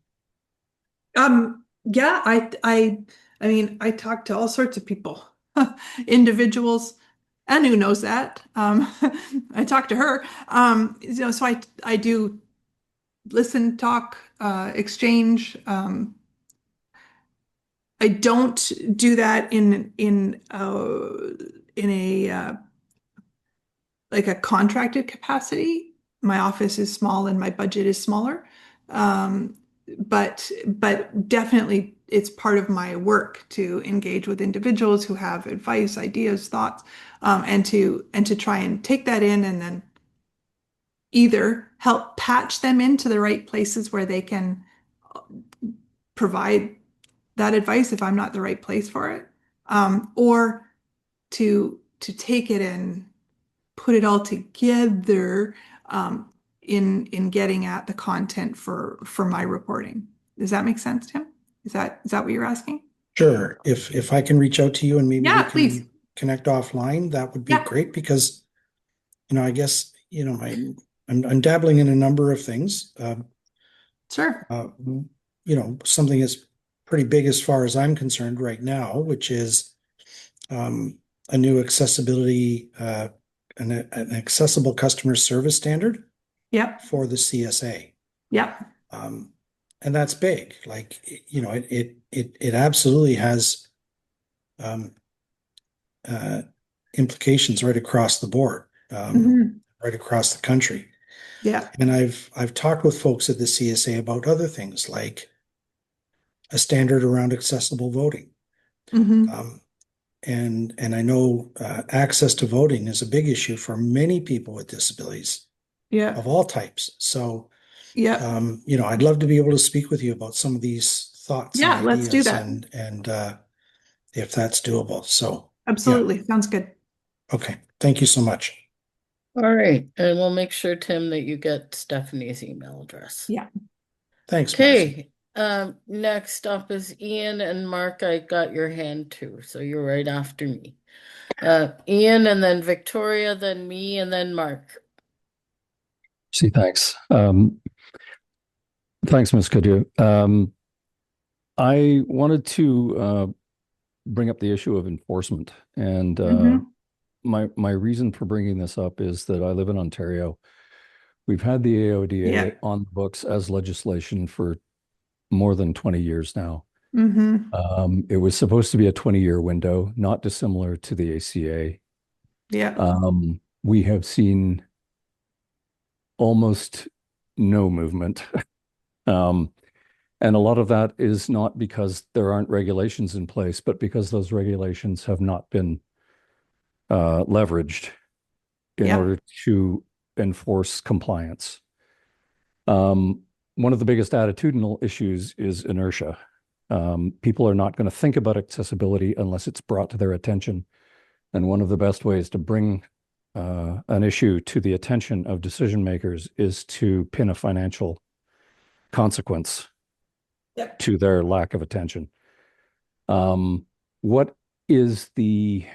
Yeah, I mean, I talk to all sorts of people, individuals, and who knows that. I talk to her. So I do listen, talk, exchange. I don't do that in a like a contracted capacity. My office is small and my budget is smaller. But definitely it's part of my work to engage with individuals who have advice, ideas, thoughts, and to try and take that in and then either help patch them into the right places where they can provide that advice if I'm not the right place for it, or to take it and put it all together in getting at the content for my reporting. Does that make sense, Tim? Is that what you're asking? Sure. If I can reach out to you and maybe Yeah, we can please. connect offline, that would be Yeah. great because, I guess, I'm dabbling in a number of things. Sure. Something is pretty big as far as I'm concerned right now, which is a new accessibility, an accessible customer service standard Yep. for the CSA. Yep. And that's big. Like, it absolutely has implications right across the board, right across the country. Yeah. And I've talked with folks at the CSA about other things like a standard around accessible voting. And I know access to voting is a big issue for many people with disabilities of all types. So, I'd love to be able to speak with you about some of these thoughts and ideas, let's do that. And if that's doable. So absolutely. Sounds good. Okay. Thank you so much. All right. And we'll make sure, Tim, that you get Stephanie's email address. Yeah. Thanks, Marcy. Okay. Next up is Ian and Mark. I got your hand too, so you're right after me. Ian and then Victoria, then me, and then Mark. See, thanks. Thanks, Ms. Cadieux. I wanted to bring up the issue of enforcement. And my reason for bringing this up is that I live in Ontario. We've had the AODA on the books as legislation for more than 20 years now. It was supposed to be a 20-year window, not dissimilar to the ACA. We have seen almost no movement. And a lot of that is not because there aren't regulations in place, but because those regulations have not been leveraged in order to enforce compliance. One of the biggest attitudinal issues is inertia. People are not going to think about accessibility unless it's brought to their attention. And one of the best ways to bring an issue to the attention of decision makers is to pin a financial consequence to their lack of attention. What is the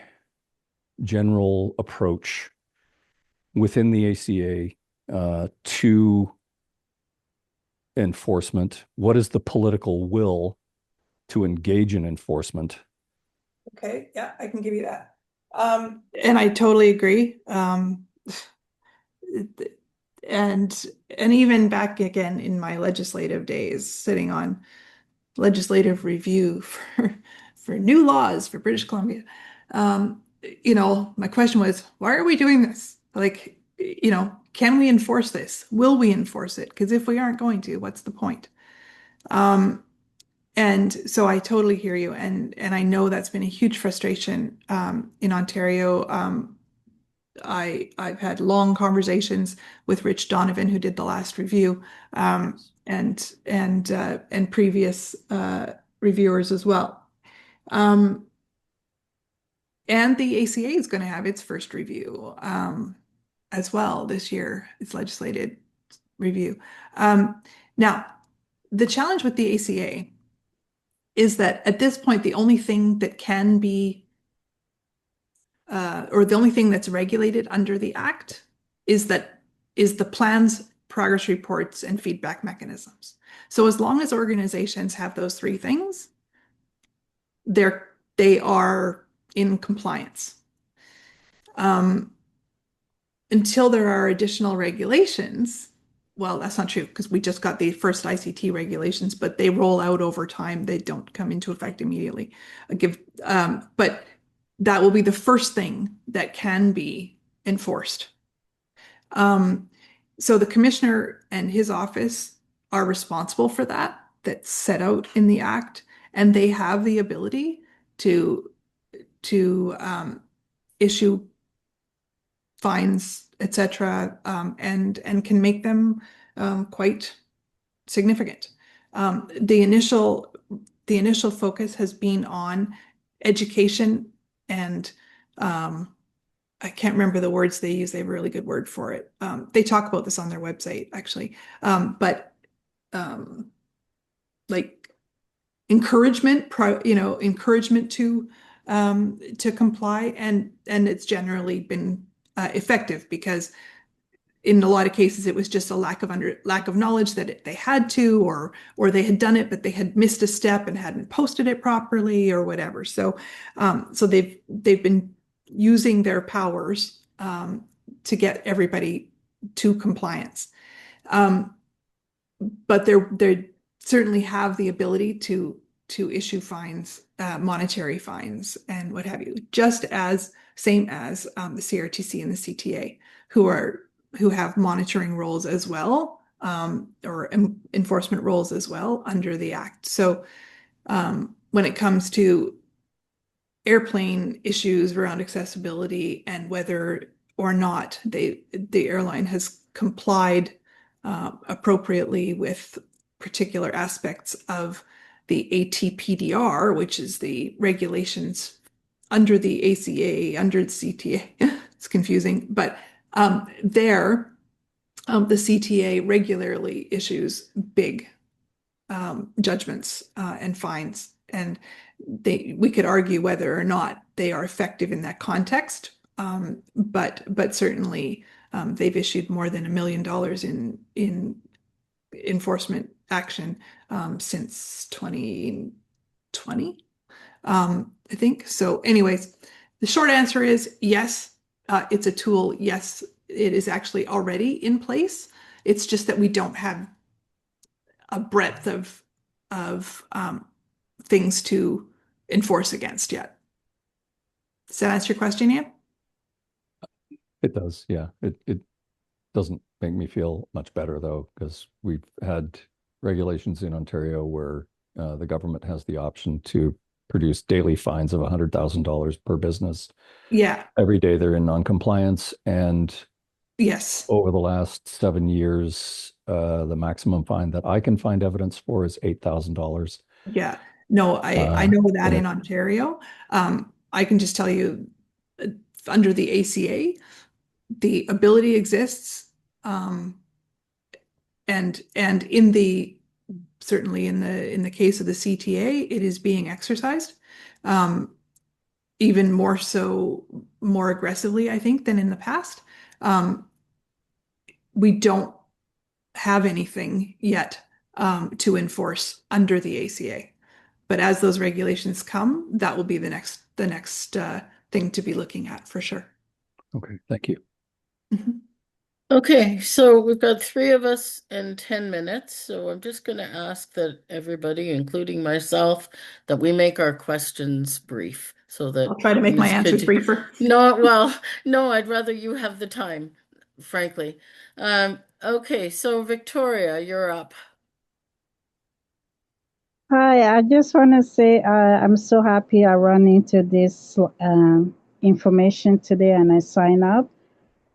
general approach within the ACA to enforcement? What is the political will to engage in enforcement? Okay, yeah, I can give you that. And I totally agree. And even back again in my legislative days, sitting on legislative review for new laws for British Columbia, my question was, why are we doing this? Like, can we enforce this? Will we enforce it? Because if we aren't going to, what's the point? And so I totally hear you, and I know that's been a huge frustration in Ontario. I've had long conversations with Rich Donovan, who did the last review, and previous reviewers as well. And the ACA is going to have its first review as well this year, its legislated review. Now, the challenge with the ACA is that at this point, the only thing that can be, or the only thing that's regulated under the Act is the plan's progress reports and feedback mechanisms. So as long as organizations have those three things, they are in compliance. Until there are additional regulations, well, that's not true because we just got the first ICT regulations, but they roll out over time. They don't come into effect immediately. But that will be the first thing that can be enforced. So the commissioner and his office are responsible for that. That's set out in the Act, and they have the ability to issue fines, etc., and can make them quite significant. The initial focus has been on education and I can't remember the words they use. They have a really good word for it. They talk about this on their website, actually. But like encouragement, encouragement to comply, and it's generally been effective because in a lot of cases it was just a lack of knowledge that they had to, or they had done it but they had missed a step and hadn't posted it properly or whatever. So they've been using their powers to get everybody to compliance. But they certainly have the ability to issue fines, monetary fines, and what have you, just as same as the CRTC and the CTA, who have monitoring roles as well, or enforcement roles as well under the Act. So when it comes to airplane issues around accessibility and whether or not the airline has complied appropriately with particular aspects of the ATPDR, which is the regulations under the ACA, under the CTA. It's confusing, but the CTA regularly issues big judgments and fines, and we could argue whether or not they are effective in that context, but certainly they've issued more than $1 million in enforcement action since 2020, I think. So anyways, the short answer is yes, it's a tool. Yes, it is actually already in place. It's just that we don't have a breadth of things to enforce against yet. Does that answer your question, Ian? It does, yeah. It doesn't make me feel much better though, because we've had regulations in Ontario where the government has the option to produce daily fines of $100,000 per business. Yeah. Every day they're in non-compliance, and yes, over the last 7 years, the maximum fine that I can find evidence for is $8,000. Yeah. No, I know that in Ontario. I can just tell you, under the ACA, the ability exists, and certainly in the case of the CTA, it is being exercised, even more so, more aggressively, I think, than in the past. We don't have anything yet to enforce under the ACA, but as those regulations come, that will be the next thing to be looking at for sure. Okay, thank you. Mm-hmm. Okay, so we've got 3 of us in 10 minutes, so I'm just going to ask that everybody, including myself, that we make our questions brief so that I'll try to make my answers briefer. No, I'd rather you have the time, frankly. Okay, so Victoria, you're up. Hi, I just want to say I'm so happy I run into this information today and I sign up.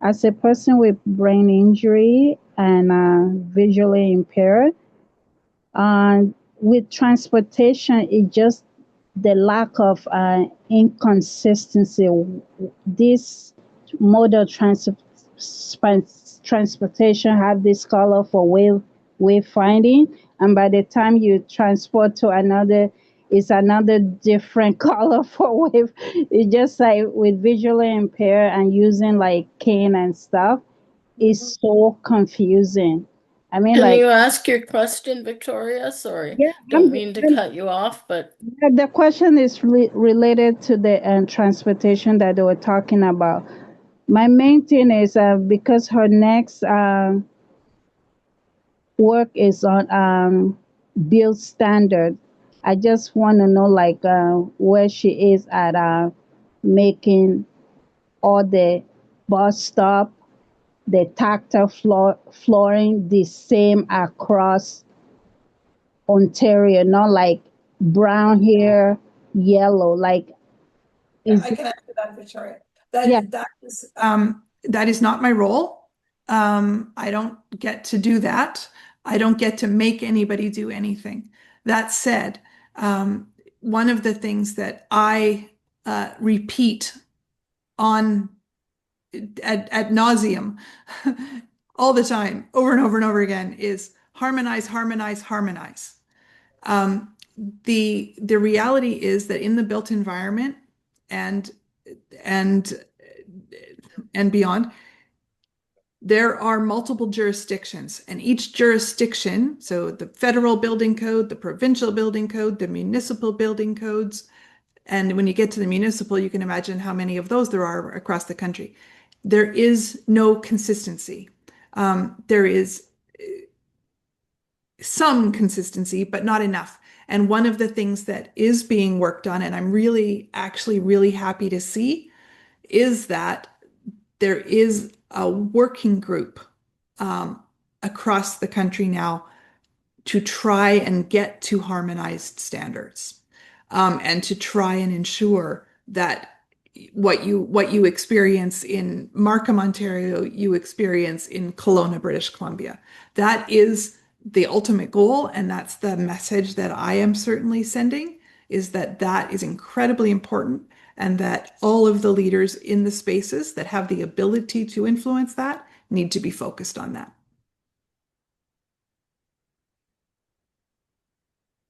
As a person with brain injury and visually impaired, with transportation, it just the lack of inconsistency. This mode of transportation have this color for wayfinding, and by the time you transport to another, it's another different color for wave. It's just like with visually impaired and using like cane and stuff, it's so confusing. I mean, Can like, you ask your question, Victoria? Sorry, yeah, don't mean to cut you off, but the question is related to the transportation that they were talking about. My main thing is because her next work is on build standard. I just want to know like where she is at making all the bus stop, the tactile flooring the same across Ontario, not like brown here, yellow. Like, Yeah, is I can answer that, Victoria. yeah, That is not my role. I don't get to do that. I don't get to make anybody do anything. That said, one of the things that I repeat on ad nauseum all the time, over and over and over again, is harmonize, harmonize, harmonize. Um, the reality is that in the built environment and and and beyond, there are multiple jurisdictions, and each jurisdiction, so the federal building code, the provincial building code, the municipal building codes, and when you get to the municipal, you can imagine how many of those there are across the country. There is no consistency. There is some consistency, but not enough. And one of the things that is being worked on, and I'm actually really happy to see, is that there is a working group across the country now to try and get to harmonized standards, and to try and ensure that what you experience in Markham, Ontario, you experience in Kelowna, British Columbia. That is the ultimate goal, and that's the message that I am certainly sending, is that that is incredibly important, and that all of the leaders in the spaces that have the ability to influence that need to be focused on that.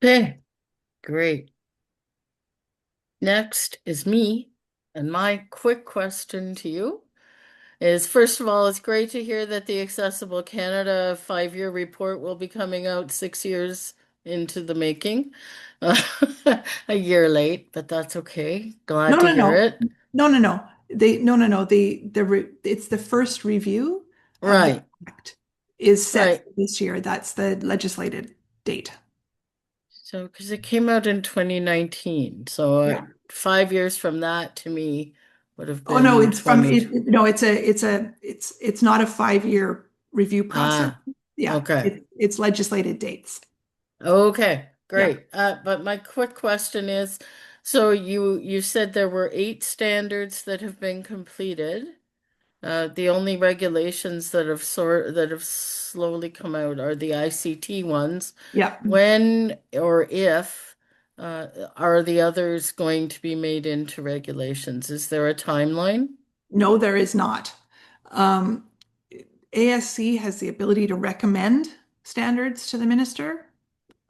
okay, great. Next is me, and my quick question to you is, first of all, it's great to hear that the Accessible Canada 5-year report will be coming out 6 years into the making. A year late, but that's okay. Glad No, to no, hear no, it. no, no, no. No. It's the first review of the Right, act is set right. for this year. That's the legislated date. So, because it came out in 2019, so Yeah. 5 years from that to me would have Oh no, been it's from 20. it. No, it's not a 5-year review process. Ah, Yeah, okay. it's legislated dates. Okay, Yeah. great. But my quick question is, so you said there were 8 standards that have been completed. The only regulations that have slowly come out are the ICT ones. Yeah. When or if are the others going to be made into regulations? Is there a timeline? No, there is not. Um, ASC has the ability to recommend standards to the minister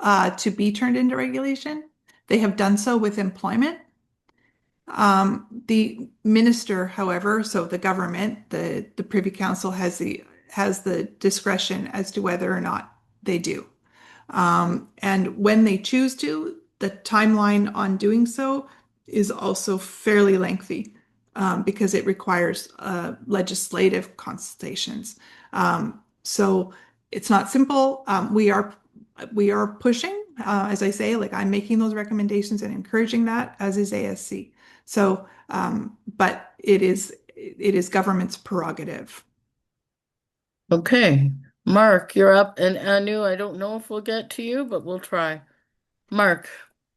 to be turned into regulation. They have done so with employment. The minister, however, so the government, the Privy Council has the discretion as to whether or not they do. And when they choose to, the timeline on doing so is also fairly lengthy, because it requires legislative consultations. So it's not simple. We are pushing, as I say, like I'm making those recommendations and encouraging that, as is ASC. So, but it is government's prerogative. Okay, Mark, you're up. And Anu, I don't know if we'll get to you, but we'll try. Mark.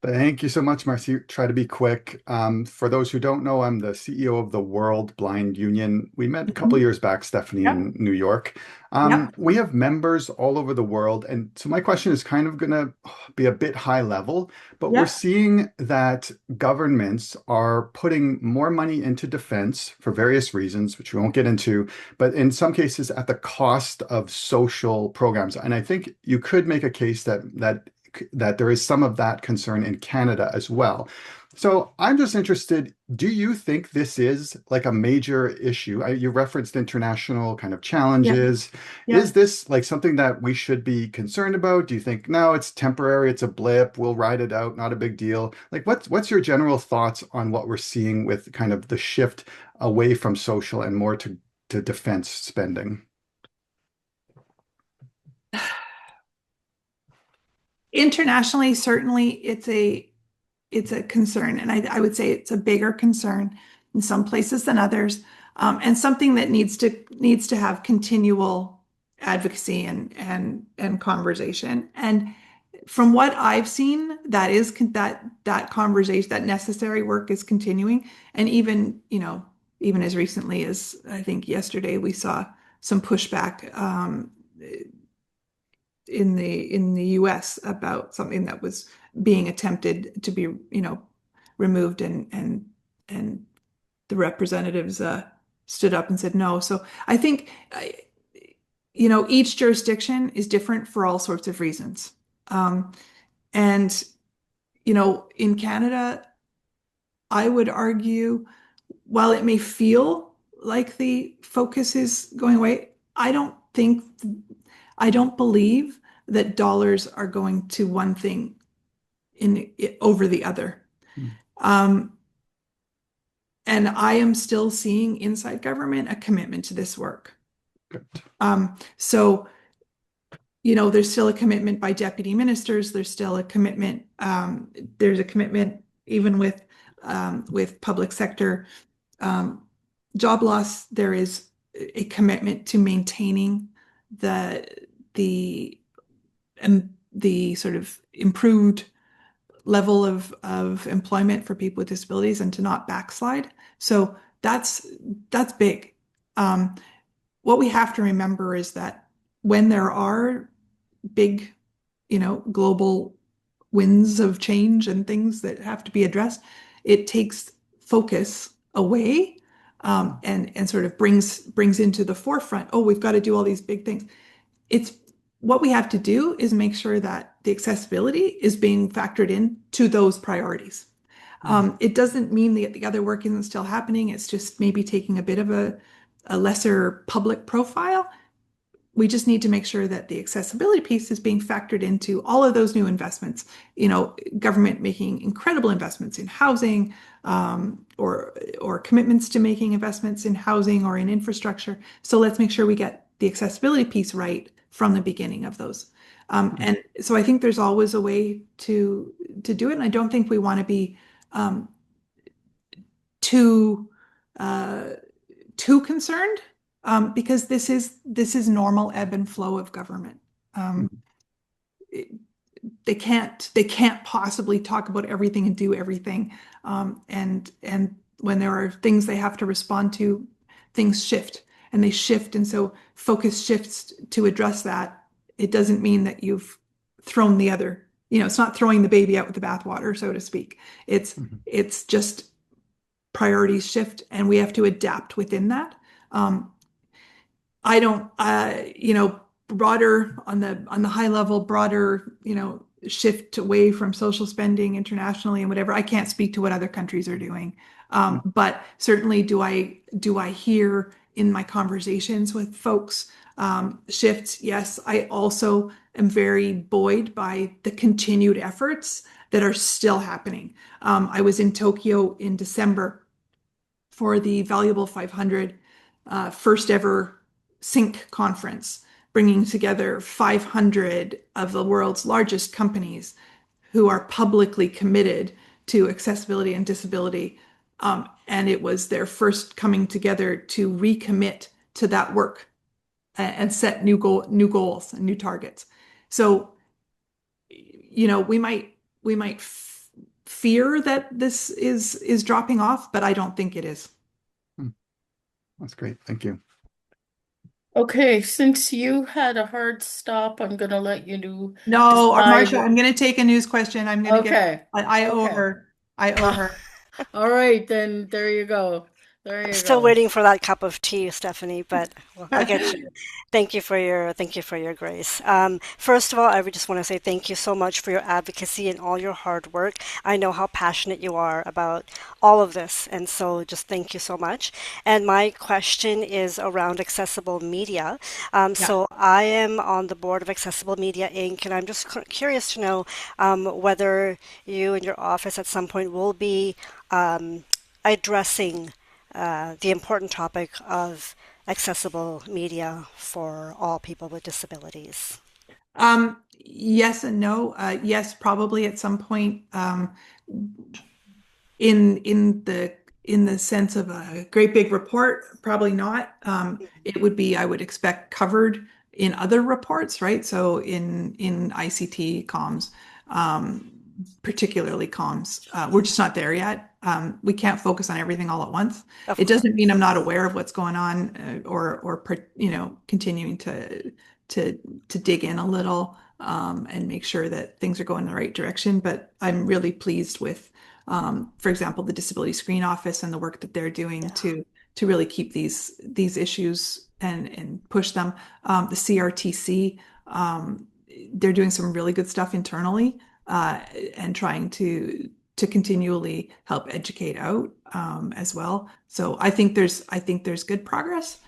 Thank you so much, Marcy. Try to be quick. For those who don't know, I'm the CEO of the World Blind Union. We met a couple of Mhm. years back, Stephanie, Yep. in New York. Yep. We have members all over the world. And so my question is kind of going to be a bit high level, but we're Yep. seeing that governments are putting more money into defense for various reasons, which we won't get into, but in some cases at the cost of social programs. And I think you could make a case that there is some of that concern in Canada as well. So I'm just interested, do you think this is like a major issue? You referenced international kind of Yep. challenges. Is Yep. this like something that we should be concerned about? Do you think, no, it's temporary, it's a blip, we'll ride it out, not a big deal? Like what's your general thoughts on what we're seeing with kind of the shift away from social and more to defense spending? Internationally, certainly it's a concern, and I would say it's a bigger concern in some places than others, and something that needs to have continual advocacy and conversation. And from what I've seen, that conversation, that necessary work is continuing. And even, even as recently as I think yesterday, we saw some pushback in the US about something that was being attempted to be, removed, and the representatives stood up and said no. So I think each jurisdiction is different for all sorts of reasons. And in Canada, I would argue, while it may feel like the focus is going away, I don't believe that dollars are going to one thing over the other. Mm. And I am still seeing inside government a commitment to this work. Good. So, there's still a commitment by deputy ministers. There's still a commitment. There's a commitment even with public sector job loss. There is a commitment to maintaining the sort of improved level of employment for people with disabilities and to not backslide. So that's big. What we have to remember is that when there are big, global winds of change and things that have to be addressed, it takes focus away, and sort of brings into the forefront, oh, we've got to do all these big things. It's what we have to do is make sure that the accessibility is being factored in to those priorities. It doesn't mean that the other work isn't still happening. It's just maybe taking a bit of a lesser public profile. We just need to make sure that the accessibility piece is being factored into all of those new investments. Government making incredible investments in housing, or commitments to making investments in housing or in infrastructure. So let's make sure we get the accessibility piece right from the beginning of those. And so I think there's always a way to do it. And I don't think we want to be too concerned, because this is normal ebb and flow of government. They can't possibly talk about everything and do everything. And when there are things they have to respond to, things shift and they shift. And so focus shifts to address that. It doesn't mean that you've thrown the other, it's not throwing the baby out with the bathwater, so to speak. It's just priorities shift and we have to adapt within that. I don't, broader on the high level, broader, shift away from social spending internationally and whatever. I can't speak to what other countries are doing. But certainly do I hear in my conversations with folks, shifts? Yes. I also am very buoyed by the continued efforts that are still happening. I was in Tokyo in December for the Valuable 500, first ever Sync conference, bringing together 500 of the world's largest companies who are publicly committed to accessibility and disability. And it was their first coming together to recommit to that work and set new goals and new targets. So, we might fear that this is dropping off, but I don't think it is. That's great. Thank you. Okay, since you had a hard stop, I'm gonna let you do. No, decide Marcia, I'm going to take a news question. I'm going to Okay. I owe Okay. her. I owe her. All right, then there you go. There you Still go. waiting for that cup of tea, Stephanie, but we'll get you. Thank you for your grace. First of all, I would just want to say thank you so much for your advocacy and all your hard work. I know how passionate you are about all of this, and so just thank you so much. And my question is around accessible media. So I am on the board of Accessible Media Inc., and I'm just curious to know whether you and your office at some point will be addressing the important topic of accessible media for all people with disabilities. Yes and no. Yes, probably at some point. In the sense of a great big report, probably not. It would be, I would expect, covered in other reports, right? So in ICT comms, particularly comms, we're just not there yet. We can't focus on everything all at once. It doesn't mean I'm not aware of what's going on, or continuing to dig in a little, and make sure that things are going in the right direction. But I'm really pleased with, for example, the Disability Screen Office and the work that they're doing to really keep these issues and push them. The CRTC, they're doing some really good stuff internally, and trying to continually help educate out, as well. So I think there's good progress,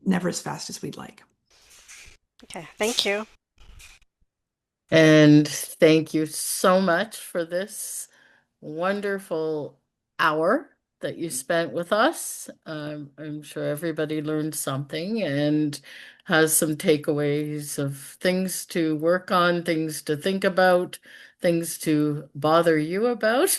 never as fast as we'd like. Okay, thank you. And thank you so much for this wonderful hour that you spent with us. I'm sure everybody learned something and has some takeaways of things to work on, things to think about, things to bother you about.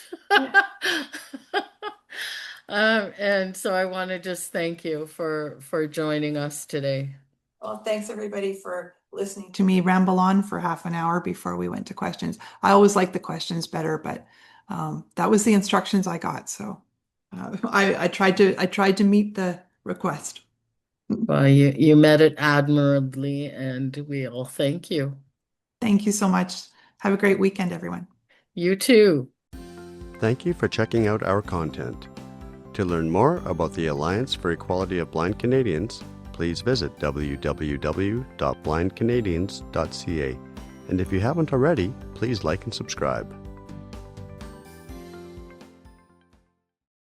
And so I want to just thank you for joining us today. Well, thanks everybody for listening to me ramble on for half an hour before we went to questions. I always like the questions better, but that was the instructions I got. So I tried to meet the request. Well, you met it admirably, and we all thank you. Thank you so much. Have a great weekend, everyone. You too. Thank you for checking out our content. To learn more about the Alliance for Equality of Blind Canadians, please visit www.blindcanadians.ca. And if you haven't already, please like and subscribe.